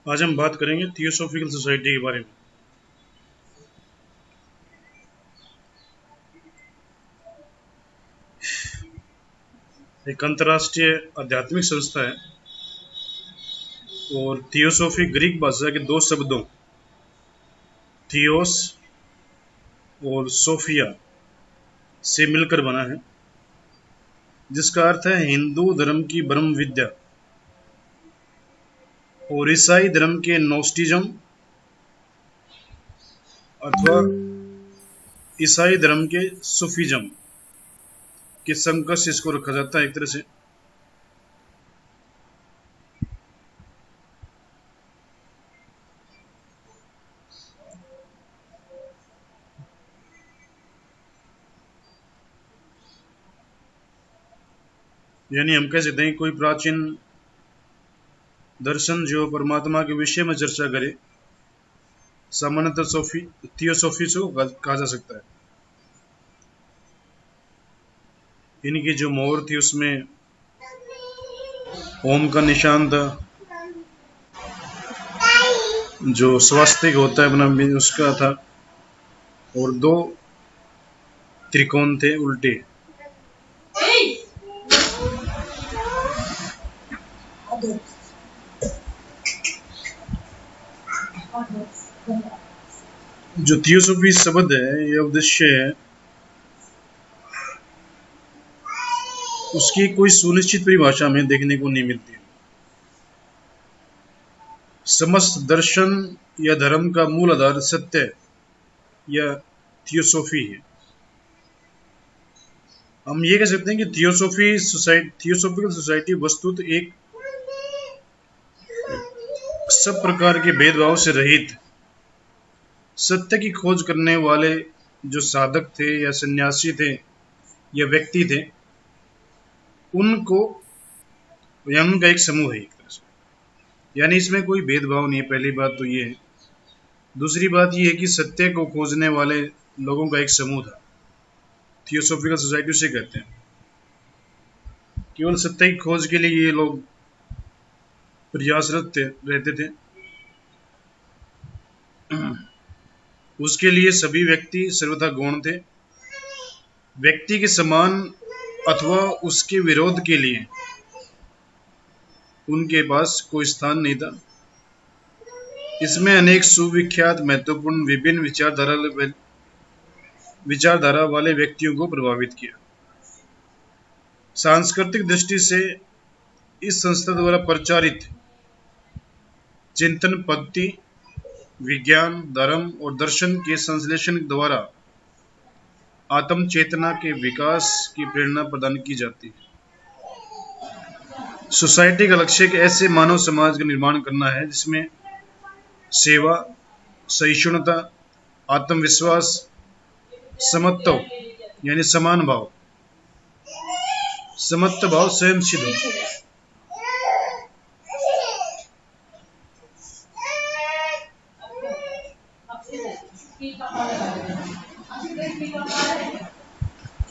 आज हम बात करेंगे थियोसॉफिकल सोसाइटी के बारे में। एक अंतर्राष्ट्रीय आध्यात्मिक संस्था है और थियोसॉफी ग्रीक भाषा के दो शब्दों थियोस और सोफिया से मिलकर बना है, जिसका अर्थ है हिंदू धर्म की ब्रह्म विद्या और ईसाई धर्म के नोस्टिज्म अथवा ईसाई धर्म के सूफीज्म के संकट से इसको रखा जाता है एक तरह से। यानी हम कह सकते हैं कोई प्राचीन दर्शन जो परमात्मा के विषय में चर्चा करे, सामान्यतः थियोसॉफी से कहा जा सकता है। इनकी जो मोहर थी उसमें ओम का निशान था, जो स्वास्तिक होता है अपना उसका था, और दो त्रिकोण थे उल्टे। जो थियोसॉफी शब्द है, यह उद्देश्य है, उसकी कोई सुनिश्चित परिभाषा में देखने को नहीं मिलती। समस्त दर्शन या धर्म का मूल आधार सत्य या थियोसॉफी है। हम ये कह सकते हैं कि थियोसॉफिकल सोसाइटी वस्तुतः एक सब प्रकार के भेदभाव से रहित सत्य की खोज करने वाले जो साधक थे या सन्यासी थे या व्यक्ति थे, उनको या उनका एक समूह है एक तरह से। यानी इसमें कोई भेदभाव नहीं है, पहली बात तो ये है। दूसरी बात ये है कि सत्य को खोजने वाले लोगों का एक समूह था। थियोसॉफिकल सोसाइटी उसे कहते हैं। केवल सत्य की खोज के लिए ये लोग प्रयासरत रहते थे। उसके लिए सभी व्यक्ति सर्वथा गौण थे। व्यक्ति के समान अथवा उसके विरोध के लिए उनके पास कोई स्थान नहीं था। इसमें अनेक सुविख्यात महत्वपूर्ण विभिन्न विचारधारा वाले व्यक्तियों को प्रभावित किया। सांस्कृतिक दृष्टि से इस संस्था द्वारा प्रचारित चिंतन पद्धति विज्ञान, धर्म और दर्शन के संश्लेषण द्वारा आत्म चेतना के विकास की प्रेरणा प्रदान की जाती है। सोसाइटी का लक्ष्य एक ऐसे मानव समाज का निर्माण करना है जिसमें सेवा, सहिष्णुता, आत्मविश्वास, समत्व यानी समान भाव, समत्व भाव स्वयं सिद्ध हो।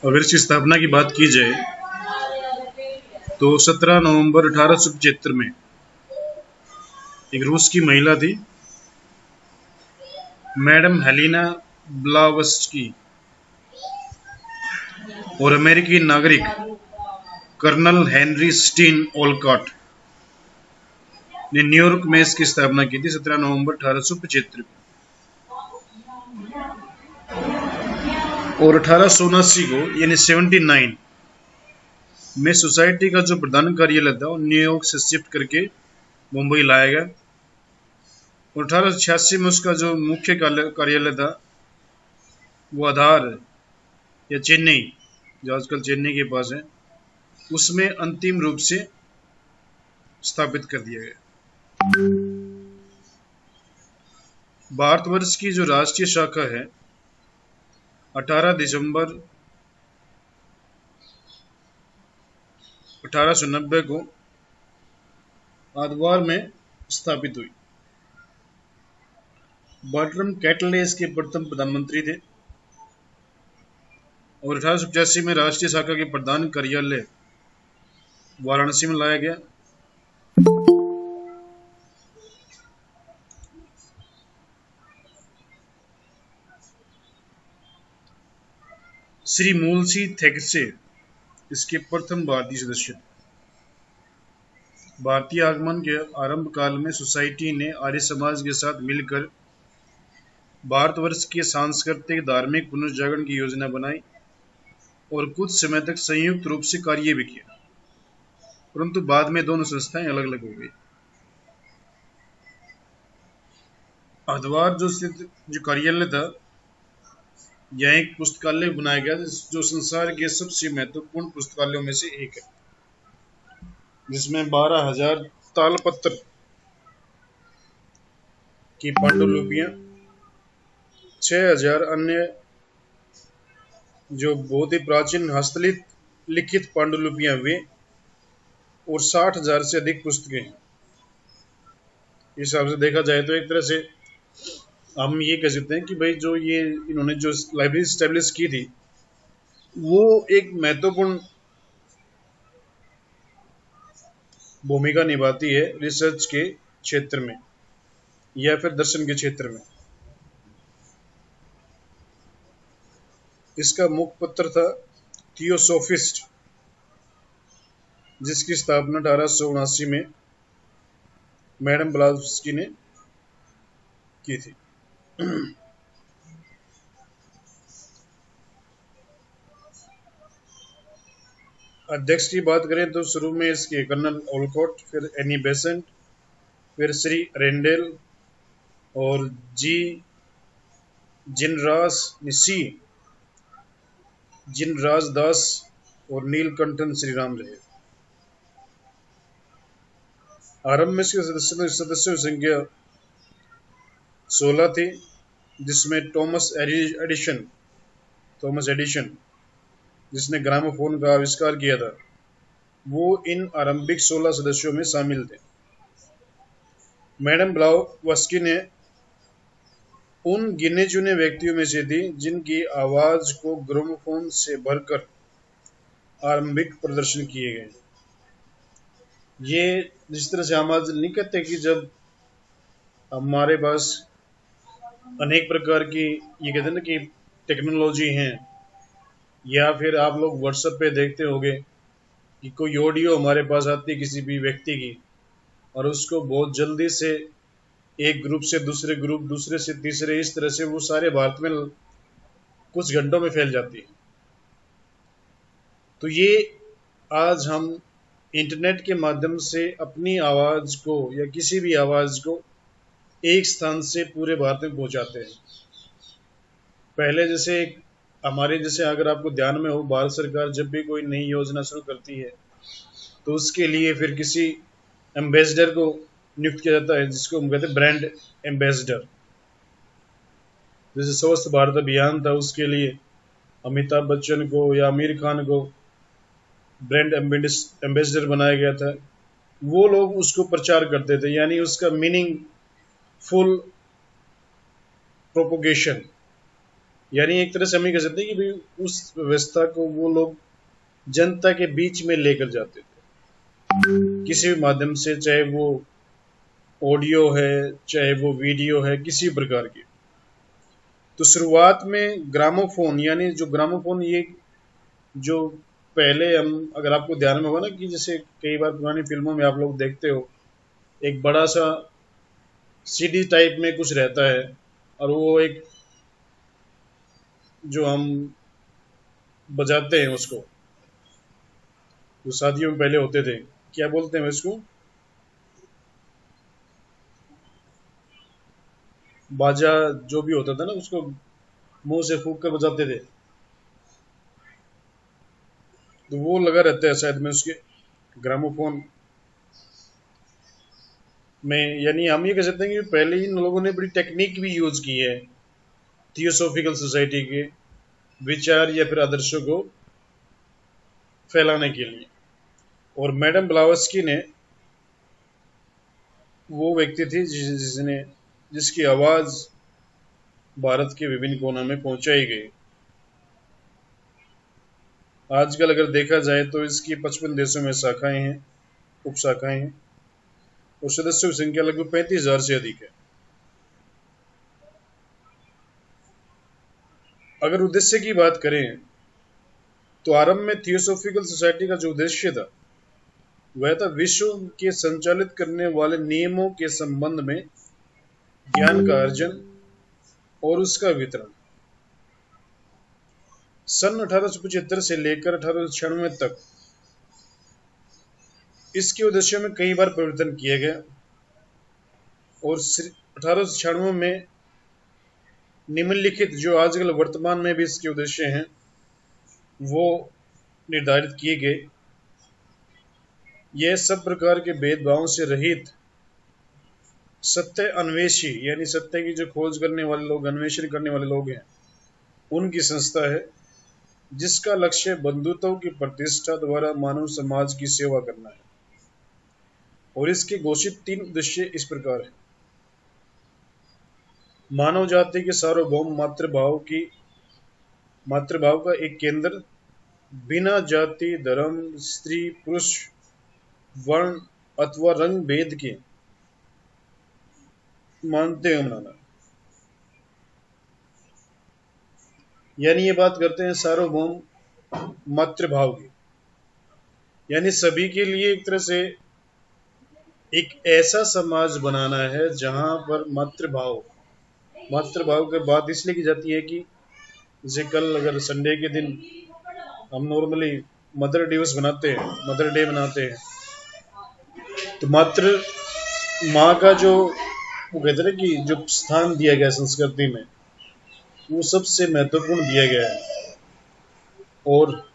अगर इसकी स्थापना की बात की जाए तो 17 नवंबर 1875 में एक रूस की महिला थी, मैडम हेलेना ब्लावत्स्की, और अमेरिकी नागरिक कर्नल हेनरी स्टीन ओलकॉट ने न्यूयॉर्क में इसकी स्थापना की थी 17 नवंबर 1875 में। और 1879 को यानी 79 में सोसाइटी का जो प्रधान कार्यालय था वो न्यूयॉर्क से शिफ्ट करके मुंबई लाया गया। और 1886 में उसका जो मुख्य कार्यालय था वो आधार या चेन्नई, जो आजकल चेन्नई के पास है, उसमें अंतिम रूप से स्थापित कर दिया गया। भारतवर्ष की जो राष्ट्रीय शाखा है 18 दिसंबर 1890 को आदवार में स्थापित हुई। बर्ट्रम कैटले इसके प्रथम प्रधानमंत्री थे और 1885 में राष्ट्रीय शाखा के प्रधान कार्यालय वाराणसी में लाया गया। श्री मूलसी थेगसे इसके प्रथम भारतीय सदस्य थे। भारतीय आगमन के आरंभ काल में सोसाइटी ने आर्य समाज के साथ मिलकर भारतवर्ष के सांस्कृतिक धार्मिक पुनर्जागरण की योजना बनाई और कुछ समय तक संयुक्त रूप से कार्य भी किया, परंतु बाद में दोनों संस्थाएं अलग अलग हो गई। हरिद्वार जो स्थित जो कार्यालय था, यह एक पुस्तकालय बनाया गया जो संसार के सबसे महत्वपूर्ण पुस्तकालयों में से एक है, जिसमें 12,000 तालपत्र की पांडुलिपियां, 6,000 अन्य जो बहुत ही प्राचीन हस्तलिखित पांडुलिपियां वे और 60,000 से अधिक पुस्तकें हैं। इस हिसाब से देखा जाए तो एक तरह से हम ये कह सकते हैं कि भाई जो ये इन्होंने जो लाइब्रेरी स्टैब्लिश की थी वो एक महत्वपूर्ण भूमिका निभाती है रिसर्च के क्षेत्र में या फिर दर्शन के क्षेत्र में। इसका मुख्य पत्र था थियोसोफिस्ट, जिसकी स्थापना 1879 में मैडम ब्लावस्की ने की थी। अध्यक्ष की बात करें तो शुरू में इसके कर्नल ओलकॉट, फिर एनी बेसेंट, फिर श्री रेंडेल और जी जिनराज दास और नीलकंठन श्रीराम रहे। आरंभ में इसके सदस्यों की संख्या 16 थी, जिसमें थॉमस एडिशन जिसने ग्रामोफोन का आविष्कार किया था, वो इन आरंभिक 16 सदस्यों में शामिल थे। मैडम ब्लावस्की ने उन गिने चुने व्यक्तियों में से थी जिनकी आवाज को ग्रामोफोन से भरकर आरंभिक प्रदर्शन किए गए। ये जिस तरह से हम आज नहीं कहते कि जब हमारे पास अनेक प्रकार की ये कहते हैं ना कि टेक्नोलॉजी है, या फिर आप लोग व्हाट्सएप पे देखते होंगे कि कोई ऑडियो हमारे पास आती है किसी भी व्यक्ति की, और उसको बहुत जल्दी से एक ग्रुप से दूसरे ग्रुप, दूसरे से तीसरे, इस तरह से वो सारे भारत में कुछ घंटों में फैल जाती है। तो ये आज हम इंटरनेट के माध्यम से अपनी आवाज को या किसी भी आवाज को एक स्थान से पूरे भारत में पहुंचाते हैं। पहले जैसे हमारे जैसे अगर आपको ध्यान में हो, भारत सरकार जब भी कोई नई योजना शुरू करती है तो उसके लिए फिर किसी एम्बेसडर को नियुक्त किया जाता है, जिसको हम कहते हैं ब्रांड एम्बेसडर। जैसे स्वच्छ भारत अभियान था, उसके लिए अमिताभ बच्चन को या आमिर खान को ब्रांड एम्बेसडर बनाया गया था। वो लोग उसको प्रचार करते थे, यानी उसका मीनिंगफुल प्रोपोगेशन, यानी एक तरह से हम ये कह सकते हैं कि भाई उस व्यवस्था को वो लोग जनता के बीच में लेकर जाते थे किसी भी माध्यम से, चाहे वो ऑडियो है चाहे वो वीडियो है, किसी प्रकार की। तो शुरुआत में ग्रामोफोन, यानी जो ग्रामोफोन, ये जो पहले हम अगर आपको ध्यान में होगा ना कि जैसे कई बार पुरानी फिल्मों में आप लोग देखते हो एक बड़ा सा सीडी टाइप में कुछ रहता है, और वो एक जो हम बजाते हैं उसको, जो शादियों में पहले होते थे, क्या बोलते हैं इसको, बाजा जो भी होता था ना, उसको मुंह से फूंक कर बजाते थे। तो वो लगा रहता है शायद में उसके ग्रामोफोन में। यानी हम ये कह सकते हैं कि पहले इन लोगों ने बड़ी टेक्निक भी यूज की है थियोसॉफिकल सोसाइटी के विचार या फिर आदर्शों को फैलाने के लिए। और मैडम ब्लावस्की ने वो व्यक्ति थी जिसकी आवाज भारत के विभिन्न कोनों में पहुंचाई गई। आजकल अगर देखा जाए तो इसकी 55 देशों में शाखाएं हैं, उपशाखाएं हैं, और सदस्यों की संख्या लगभग 35,000 से अधिक है। अगर उद्देश्य की बात करें तो आरंभ में थियोसॉफिकल सोसाइटी का जो उद्देश्य था वह था विश्व के संचालित करने वाले नियमों के संबंध में ज्ञान का अर्जन और उसका वितरण। सन 1875 से लेकर 1896 तक इसके उद्देश्यों में कई बार परिवर्तन किए गए और 1896 में निम्नलिखित जो आजकल वर्तमान में भी इसके उद्देश्य हैं वो निर्धारित किए गए। यह सब प्रकार के भेदभावों से रहित सत्य अन्वेषी यानी सत्य की जो खोज करने वाले लोग, अन्वेषण करने वाले लोग हैं, उनकी संस्था है जिसका लक्ष्य बंधुत्व की प्रतिष्ठा द्वारा मानव समाज की सेवा करना है। और इसके घोषित 3 उद्देश्य इस प्रकार है। मानव जाति के सार्वभौम मातृभाव का एक केंद्र, बिना जाति, धर्म, स्त्री, पुरुष, वर्ण अथवा रंग भेद के मानते हुए मनाना। यानी ये बात करते हैं सार्वभौम मातृभाव की, यानी सभी के लिए एक तरह से एक ऐसा समाज बनाना है जहां पर मातृभाव के बात इसलिए की जाती है कि जैसे कल अगर संडे के दिन हम नॉर्मली मदर दिवस बनाते हैं, मदर डे मनाते हैं, तो मातृ माँ का जो वो कहते हैं कि जो स्थान दिया गया संस्कृति में वो सबसे महत्वपूर्ण दिया गया है। और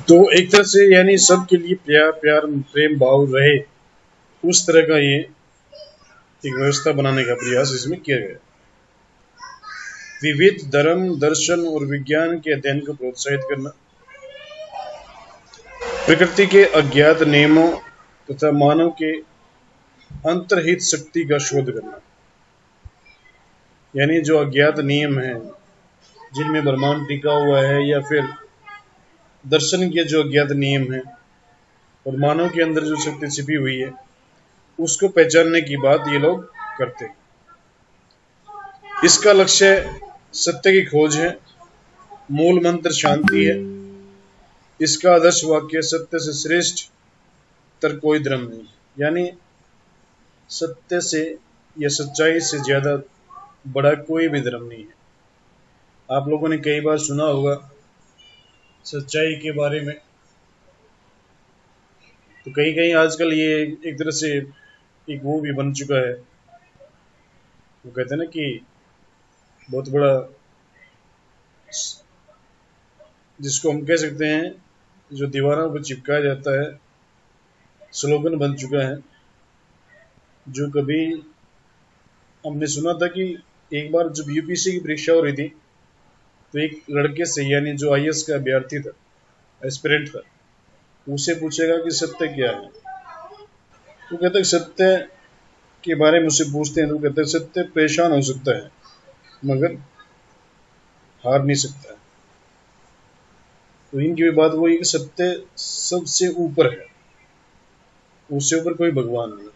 तो एक तरह से यानी सबके लिए प्यार प्रेम भाव रहे, उस तरह का ये एक व्यवस्था बनाने का प्रयास इसमें किया गया। विविध धर्म, दर्शन और विज्ञान के अध्ययन को प्रोत्साहित करना, प्रकृति के अज्ञात नियमों तथा मानव के अंतर्हित शक्ति का शोध करना। यानी जो अज्ञात नियम हैं जिनमें ब्रह्मांड टिका हुआ है, या फिर दर्शन के जो अज्ञात नियम हैं और मानव के अंदर जो शक्ति छिपी हुई है, उसको पहचानने की बात ये लोग करते हैं। इसका लक्ष्य सत्य की खोज है, मूल मंत्र शांति है। इसका आदर्श वाक्य सत्य से श्रेष्ठ तर कोई धर्म नहीं, यानी सत्य से या सच्चाई से ज्यादा बड़ा कोई भी धर्म नहीं है। आप लोगों ने कई बार सुना होगा सच्चाई के बारे में, तो कहीं कहीं आजकल ये एक तरह से एक वो भी बन चुका है, वो कहते हैं ना कि बहुत बड़ा, जिसको हम कह सकते हैं जो दीवारों पर चिपकाया जाता है, स्लोगन बन चुका है। जो कभी हमने सुना था कि एक बार जब यूपीएससी की परीक्षा हो रही थी तो एक लड़के से, यानी जो आईएएस का अभ्यर्थी था, एस्पिरेंट था, उसे पूछेगा कि सत्य क्या है, तो कहते हैं सत्य के बारे में उससे पूछते हैं तो कहते हैं सत्य परेशान हो सकता है मगर हार नहीं सकता है। तो इनकी भी बात वही कि सत्य सबसे ऊपर है, उससे ऊपर कोई भगवान नहीं।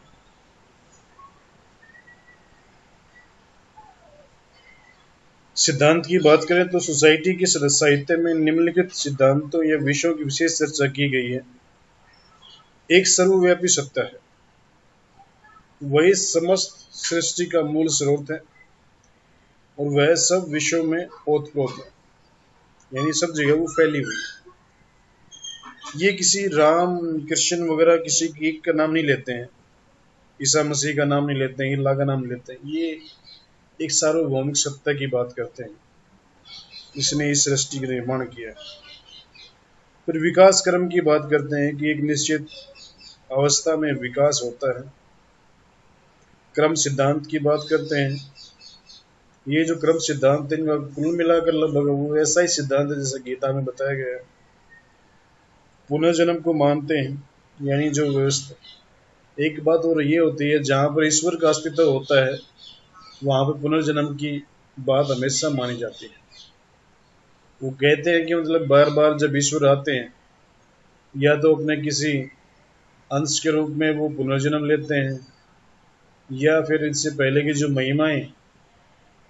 सिद्धांत की बात करें तो सोसाइटी के साहित्य में निम्नलिखित सिद्धांतों या विषयों की विशेष चर्चा की गई है। एक सर्वव्यापी सत्ता है, वही समस्त सृष्टि का मूल स्रोत है और वह सब विषयों में ओतप्रोत है, यानी सब जगह वो फैली हुई है। ये किसी राम, कृष्ण वगैरह किसी एक का नाम नहीं लेते हैं, ईसा मसीह का नाम नहीं लेते हैं, अल्लाह का नाम लेते हैं। ये एक सार्वभौमिक सत्ता की बात करते हैं, इसने इस सृष्टि का निर्माण किया। फिर विकास क्रम की बात करते हैं कि एक निश्चित अवस्था में विकास होता है। क्रम सिद्धांत की बात करते हैं, ये जो क्रम सिद्धांत इनका कुल मिलाकर लगभग वो ऐसा ही सिद्धांत है जैसा गीता में बताया गया है। पुनर्जन्म को मानते हैं, यानी जो व्यवस्था, एक बात और ये होती है जहां पर ईश्वर का अस्तित्व होता है वहां पर पुनर्जन्म की बात हमेशा मानी जाती है। वो कहते हैं कि मतलब बार बार जब ईश्वर आते हैं या तो अपने किसी अंश के रूप में वो पुनर्जन्म लेते हैं, या फिर इससे पहले की जो महिमाएं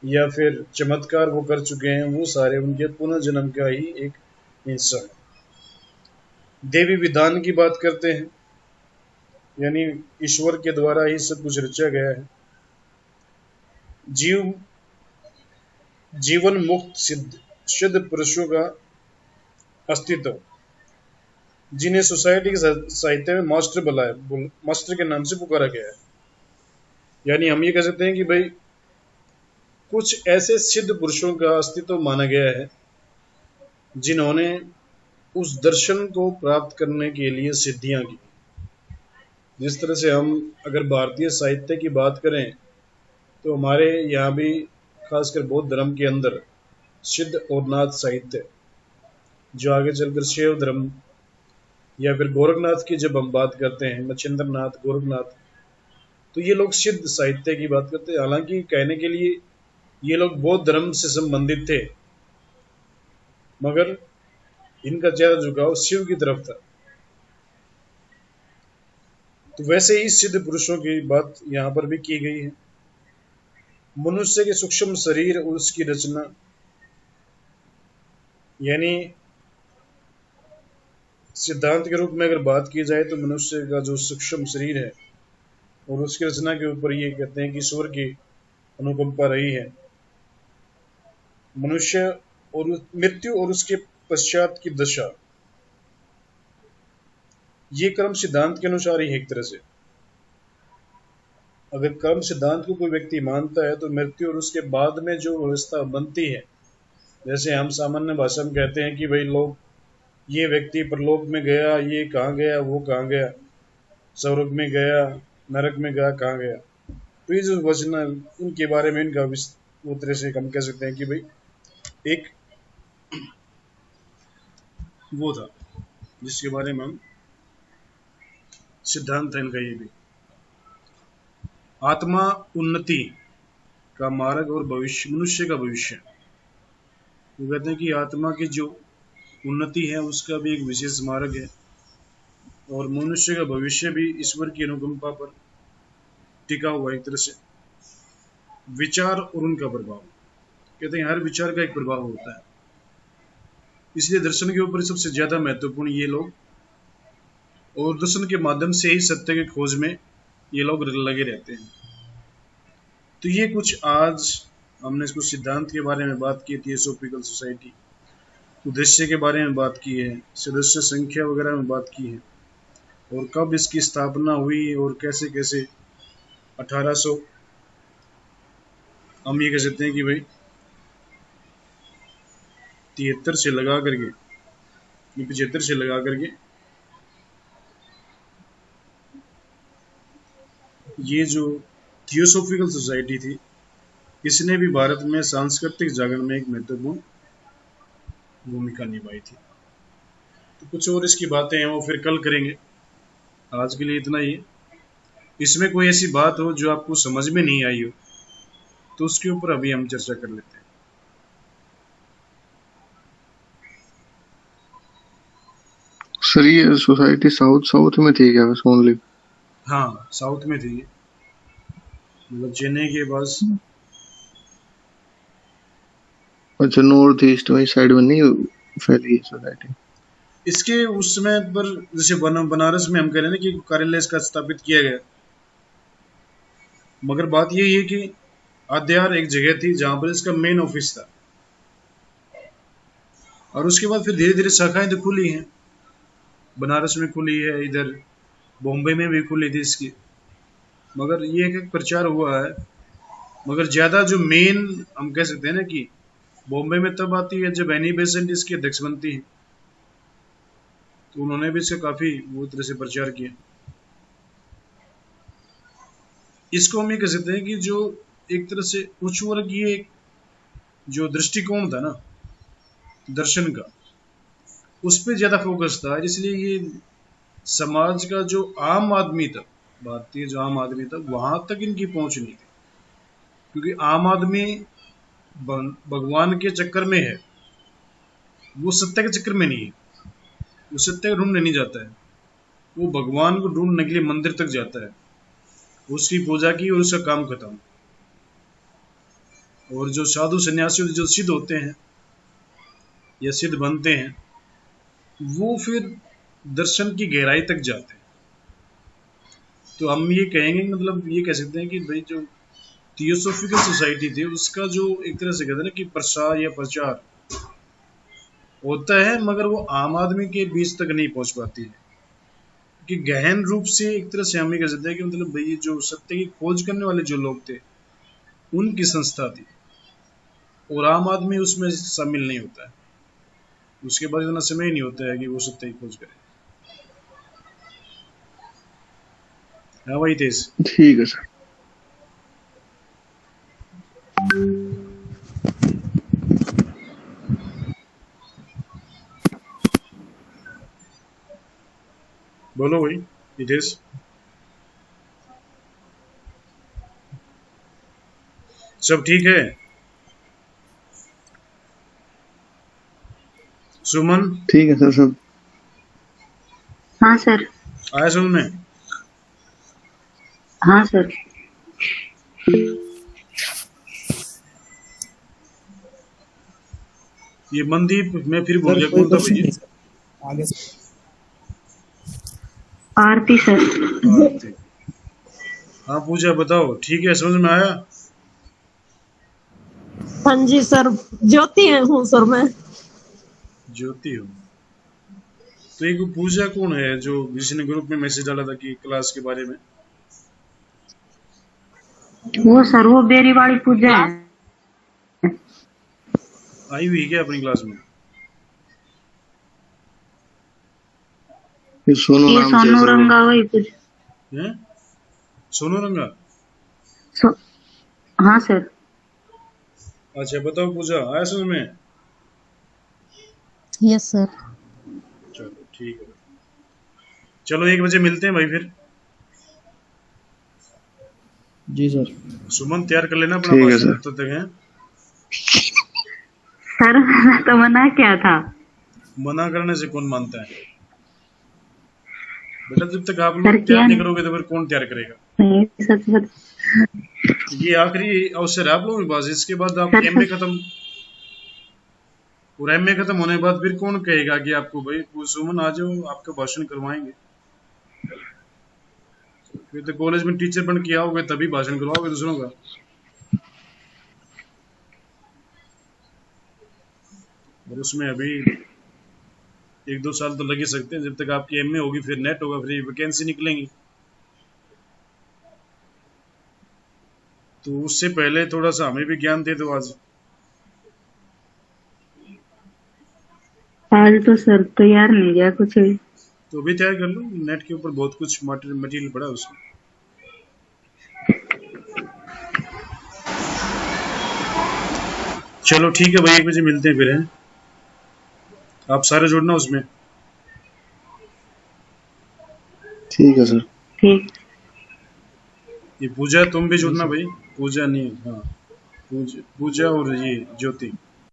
या फिर चमत्कार वो कर चुके हैं वो सारे उनके पुनर्जन्म का ही एक हिस्सा है। देवी विधान की बात करते हैं, यानी ईश्वर के द्वारा ही सब कुछ रचा गया है। जीव जीवन मुक्त सिद्ध शुद्ध पुरुषों का अस्तित्व, जिन्हें सोसाइटी के साहित्य में मास्टर बुलाया, मास्टर के नाम से पुकारा गया है। यानी हम ये कह सकते हैं कि भाई कुछ ऐसे सिद्ध पुरुषों का अस्तित्व माना गया है जिन्होंने उस दर्शन को प्राप्त करने के लिए सिद्धियां की। जिस तरह से हम अगर भारतीय साहित्य की बात करें तो हमारे यहाँ भी खासकर बौद्ध धर्म के अंदर सिद्ध और नाथ साहित्य, जो आगे चलकर शैव धर्म या फिर गोरखनाथ की जब हम बात करते हैं, मच्छिंद्र नाथ, गोरखनाथ, तो ये लोग सिद्ध साहित्य की बात करते हैं। हालांकि कहने के लिए ये लोग बौद्ध धर्म से संबंधित थे, मगर इनका ज्यादा झुकाव शिव की तरफ था। तो वैसे ही सिद्ध पुरुषों की बात यहाँ पर भी की गई है। मनुष्य के सूक्ष्म शरीर और उसकी रचना, यानी सिद्धांत के रूप में अगर बात की जाए तो मनुष्य का जो सूक्ष्म शरीर है और उसकी रचना के ऊपर ये कहते हैं कि ईश्वर की अनुकंपा रही है। मनुष्य और मृत्यु और उसके पश्चात की दशा, ये कर्म सिद्धांत के अनुसार ही है। एक तरह से अगर कर्म सिद्धांत को कोई व्यक्ति मानता है तो मृत्यु और उसके बाद में जो व्यवस्था बनती है, जैसे हम सामान्य भाषा में कहते हैं कि भाई लोग, ये व्यक्ति परलोक में गया, ये कहाँ गया, वो कहाँ गया, स्वर्ग में गया, नरक में गया, कहाँ गया। तो ये जो वचन इनके बारे में इनका वो तरह से हम कह सकते हैं कि भाई एक वो था जिसके बारे में हम सिद्धांत है इनका। ये भी आत्मा उन्नति का मार्ग और भविष्य, मनुष्य का भविष्य। वो कहते हैं कि आत्मा की जो उन्नति है उसका भी एक विशेष मार्ग है, और मनुष्य का भविष्य भी ईश्वर की अनुकंपा पर टिका हुआ। एक तरह से विचार और उनका प्रभाव, कहते हैं हर विचार का एक प्रभाव होता है, इसलिए दर्शन के ऊपर सबसे ज्यादा महत्वपूर्ण ये लोग, और दर्शन के माध्यम से ही सत्य की खोज में ये लोग लगे रहते हैं। तो ये कुछ आज हमने इसको सिद्धांत के बारे में बात की, थियोसॉफिकल सोसाइटी, उद्देश्य के बारे में बात की है, सदस्य संख्या वगैरह में बात की है, और कब इसकी स्थापना हुई और कैसे कैसे 1800 हम ये कह सकते हैं कि भाई 73 से लगा करके 75 से लगा करके ये जो थियोसॉफिकल सोसाइटी थी, इसने भी भारत में सांस्कृतिक जागरण में एक महत्वपूर्ण भूमिका निभाई थी। तो कुछ और इसकी बातें हैं वो फिर कल करेंगे, आज के लिए इतना ही। इसमें कोई ऐसी बात हो जो आपको समझ में नहीं आई हो तो उसके ऊपर अभी हम चर्चा कर लेते हैं। सर ये सोसाइटी साउथ में थी क्या बस ओनली? हाँ, साउथ में थी, मतलब चेन्नई के पास। अच्छा, नॉर्थ ईस्ट में साइड में नहीं फैली है सोसाइटी? इसके उस समय पर जैसे बनारस में हम कह रहे हैं ना कि कार्यालय इसका स्थापित किया गया, मगर बात यही है कि आद्यार एक जगह थी जहां पर इसका मेन ऑफिस था, और उसके बाद फिर धीरे धीरे शाखाएं तो खुली हैं। बनारस में खुली है, इधर बॉम्बे में भी खुली थी इसकी, मगर ये एक प्रचार हुआ है। मगर ज्यादा जो मेन हम कह सकते हैं ना कि बॉम्बे में तब आती है जब एनी बेसेंट इसकी अध्यक्ष बनती है, तो उन्होंने भी इसका काफी वो तरह से प्रचार किया। इसको हम ये कह सकते हैं कि जो एक तरह से उच्च वर्गीय जो दृष्टिकोण था ना दर्शन का, उस पर ज्यादा फोकस था, इसलिए ये समाज का जो आम आदमी था, भारतीय जो आम आदमी था, वहां तक इनकी पहुंच नहीं थी, क्योंकि आम आदमी भगवान के चक्कर में है, वो सत्य के चक्कर में नहीं है, वो सत्य को ढूंढने नहीं जाता है, वो भगवान को ढूंढने के लिए मंदिर तक जाता है, उसकी पूजा की और उसका काम खत्म। और जो साधु सन्यासी जो सिद्ध होते हैं या सिद्ध बनते हैं, वो फिर दर्शन की गहराई तक जाते हैं। तो हम ये कहेंगे, मतलब ये कह सकते हैं कि भाई जो थियोसॉफिकल सोसाइटी थी उसका जो एक तरह से कहते हैं ना कि प्रसार या प्रचार होता है, मगर वो आम आदमी के बीच तक नहीं पहुंच पाती है, कि गहन रूप से एक तरह से हम ये कह सकते हैं कि मतलब भाई जो सत्य की खोज करने वाले जो लोग थे उनकी संस्था थी, और आम आदमी उसमें शामिल नहीं होता है, उसके बाद इतना समय ही नहीं होता है कि वो सत्य की खोज करे। हाँ वही तेज। ठीक है सर। बोलो भाई हितेश। सब ठीक है? सुमन ठीक है सर सब। हाँ सर। आया समझ में? हाँ सर। ये मनदीप मैं फिर भूल गया कौन था भैया? आगे आरती सर। आरती। हाँ पूजा बताओ, ठीक है समझ में आया? हाँ जी सर, ज्योति हूँ सर मैं। ज्योति हो? तो एक पूजा कौन है जो किसी ने ग्रुप में मैसेज डाला था कि क्लास के बारे में? वो सर वो बेरी वाली पूजा है। आई हुई क्या अपनी क्लास में? ये सोनू ये नाम से है सोनू सर वो। रंगा वही पूजा। हैं? सोनू रंगा? सो, हाँ सर। अच्छा बताओ पूजा, आया समझ में? Yes sir. चलो ठीक है, चलो 1 बजे मिलते हैं भाई फिर। जी सर। सुमन तैयार कर लेना अपना ठीक है भाषण सर। तब तक है। सर मैंने तो मना क्या था। मना करने से कौन मानता है बेटा? जब तक आप सर लोग क्या तैयार नहीं नहीं, करोगे तो फिर कौन तैयार करेगा? नहीं सच सच। ये आखिरी अवसर है आप लोगों के पास, इसके बाद आप सर एमए सच। खत्म, और एमए खत्म होने के बाद फिर कौन कहेगा कि आपको भाई सुमन आ जाओ आपका भाषण करवाएंगे? फिर तो कॉलेज में टीचर बन के आओगे तभी भाषण करवाओगे दूसरों का। और उसमें अभी 1-2 साल तो लग ही सकते हैं, जब तक आपकी एमए होगी फिर नेट होगा, फिर वैकेंसी निकलेंगी, तो उससे पहले थोड़ा सा हमें भी ज्ञान दे दो आज। आज तो सर तैयार नहीं गया कुछ भी। तो अभी तैयार कर लो, नेट के ऊपर बहुत कुछ मटेरियल पड़ा है उसमें। चलो ठीक है भाई, 1 बजे मिलते हैं फिर हैं? आप सारे जुड़ना उसमें। ठीक है सर। ठीक। ये पूजा तुम भी जुड़ना भाई, पूजा नहीं, हाँ पूजा और ये ज्योति।